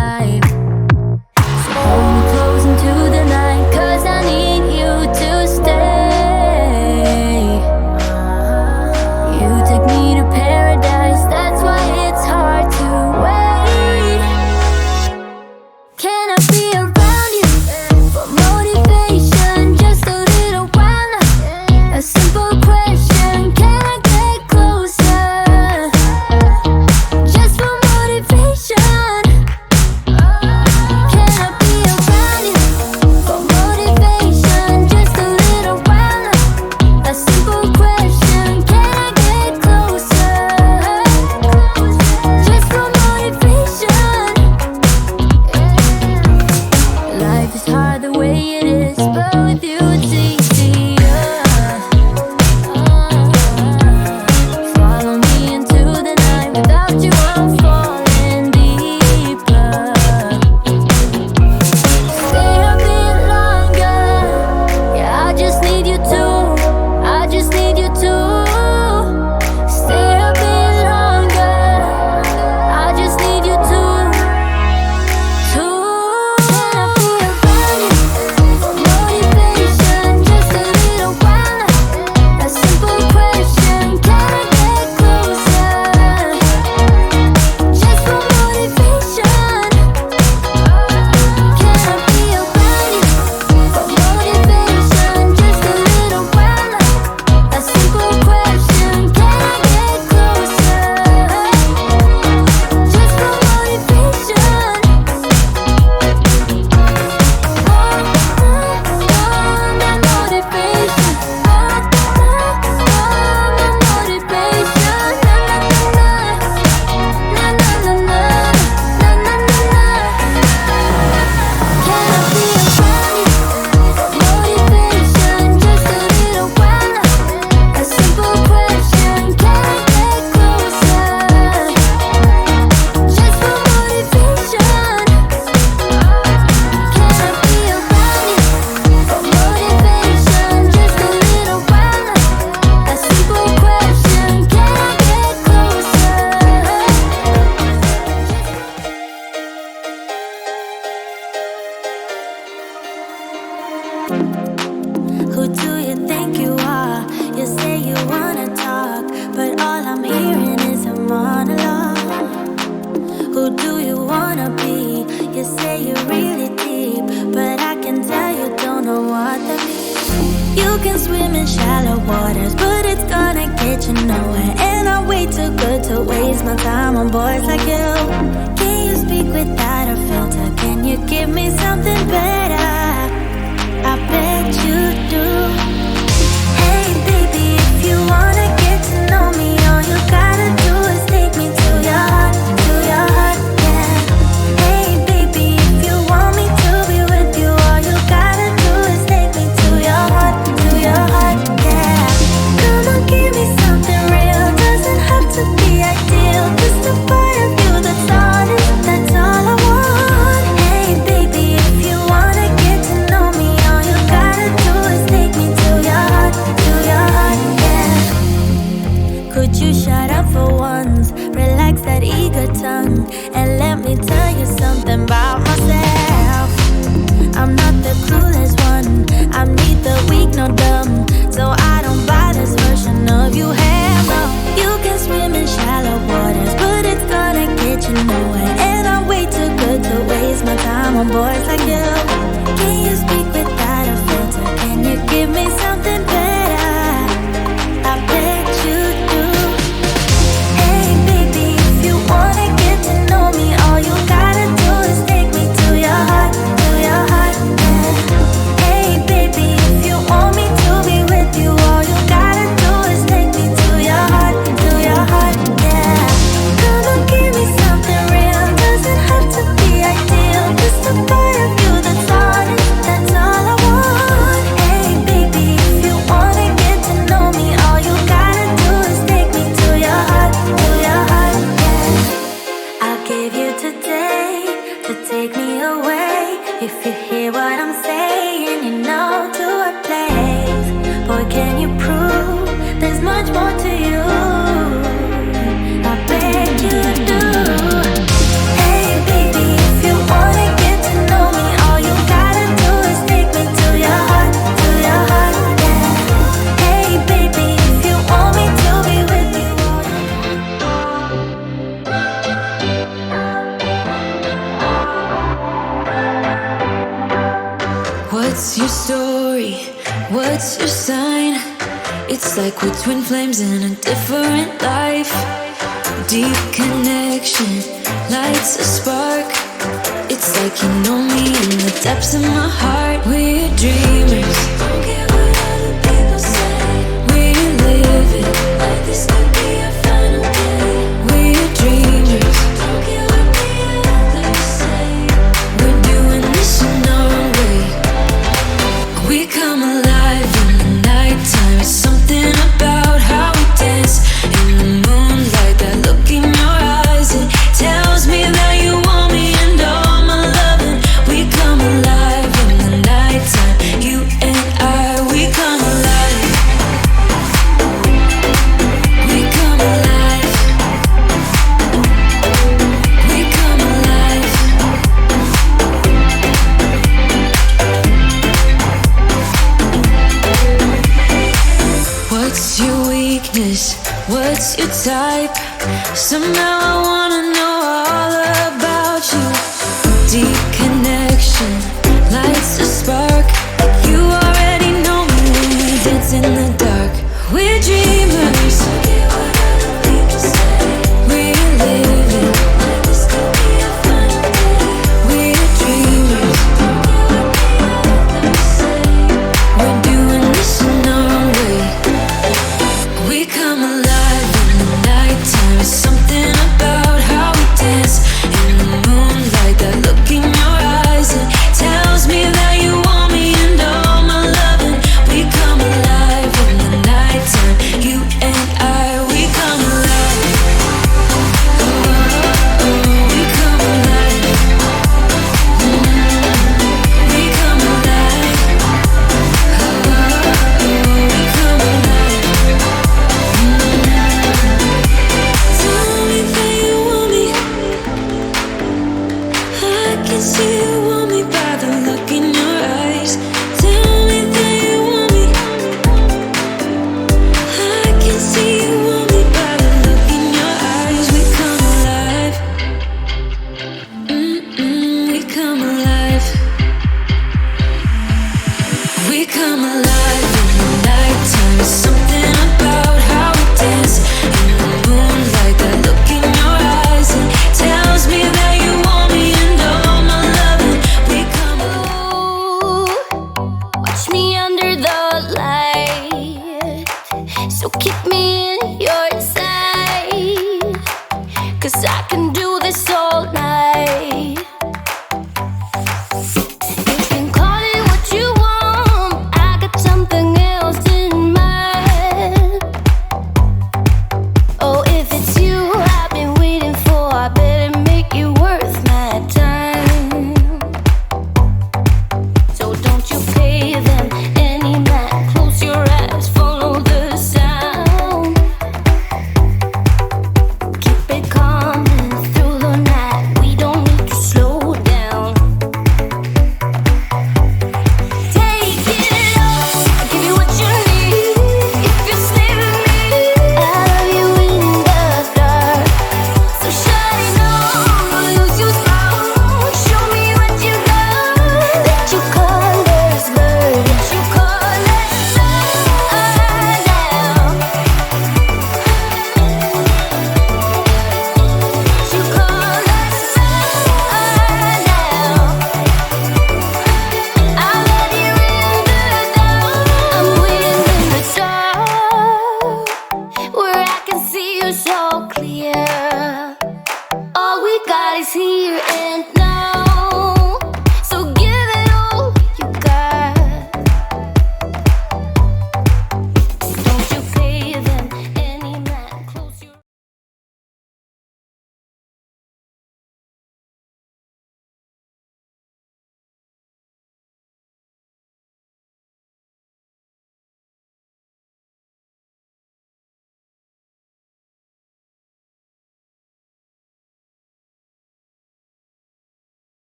alive. So hold me close into the night, 'cause I need you to stay. You take me to paradise, that's why it's hard to wait. Can I be around you for motivation just a little while now? A simple question, can I get closer? Just for motivation. Can I be around you for motivation just a little while now? A simple question, can I get closer? Just for motivation. Life is hard the way it is, but with you it's easier. Follow me into the night, without you I'm falling deeper. Stay a bit longer, yeah, I just need you to, I just need you to. Stay a bit longer, I just need you to. Can I be around you for motivation just a little while now? A simple question, can I get closer? Just for motivation. Can I be around you for motivation just a little while now? A simple question, can I get closer? Just for motivation. Who do you think you are? You say you wanna talk, but all I'm hearing is a monologue. Who do you wanna be? You say you're really deep, but I can tell you don't know what that means. You can swim in shallow waters, but it's gonna get you nowhere. And I'm way too good to waste my time on boys like you. Can you speak without a filter? Can you give me something better? I bet you do. Hey baby, if you wanna get to know me, all you gotta do is take me to your heart, yeah. Hey baby, if you want me to be with you, all you gotta do is take me to your heart, yeah. Come on, give me something real, doesn't have to be ideal, just a part of you that's honest, that's all I want. Hey baby, if you wanna get to know me, all you gotta do is take me to your heart, yeah. Could you shut up for once, relax that eager tongue, and let me tell you something about myself. I'm not the clueless one, I'm neither weak nor dumb, so I don't buy this version of you, hell no. You can swim in shallow waters, but it's gonna get you nowhere. And I'm way too good to waste my time on boys like you. Can you speak without a filter? Can you give me something better? I bet you do. Hey baby, if you wanna get to know me, all you gotta do is take me to your heart, yeah. Hey baby, if you want me to be with you, all you gotta do is take me to your heart, yeah. Come on, give me something real, doesn't have to be ideal, just a part of you that's honest, that's all I want. Hey baby, if you wanna get to know me, all you gotta do is take me to your heart, yeah. I'll give you today to take me away. If you hear what I'm saying, you know to what place. Boy, can you prove there's much more to you? I bet you do. Hey baby, if you What's your story? What's your sign? It's like we're twin flames in a different life. Deep connection lights a spark. It's like you know me in the depths of my heart. We're dreamers, don't care what other people say. We live it like this could be our final day. We're dreamers, don't care what the others say. We're doing this in our own way. We come alive in the nighttime. It's something about how we dance in the moonlight. That look in your eyes, it tells me that you want me and all my loving. We come alive in the nighttime. You and I, we come alive. We come alive. We come alive. What's your weakness? What's your type? Somehow I wanna know all about you. Deep connection lights a spark. You already know me when we dance in the dark. We're dreamers. We live it like this could be our final day. We're dreamers. We're doing this in our own way. We come alive in the nighttime. It's something about how we dance in the moonlight. That look in your eyes, it tells me that you want me and all my loving. We come alive in the nighttime. You and I, we come alive. Oh, oh, we come alive. We come alive. Oh, we come alive. Tell me that you want me. I can see you want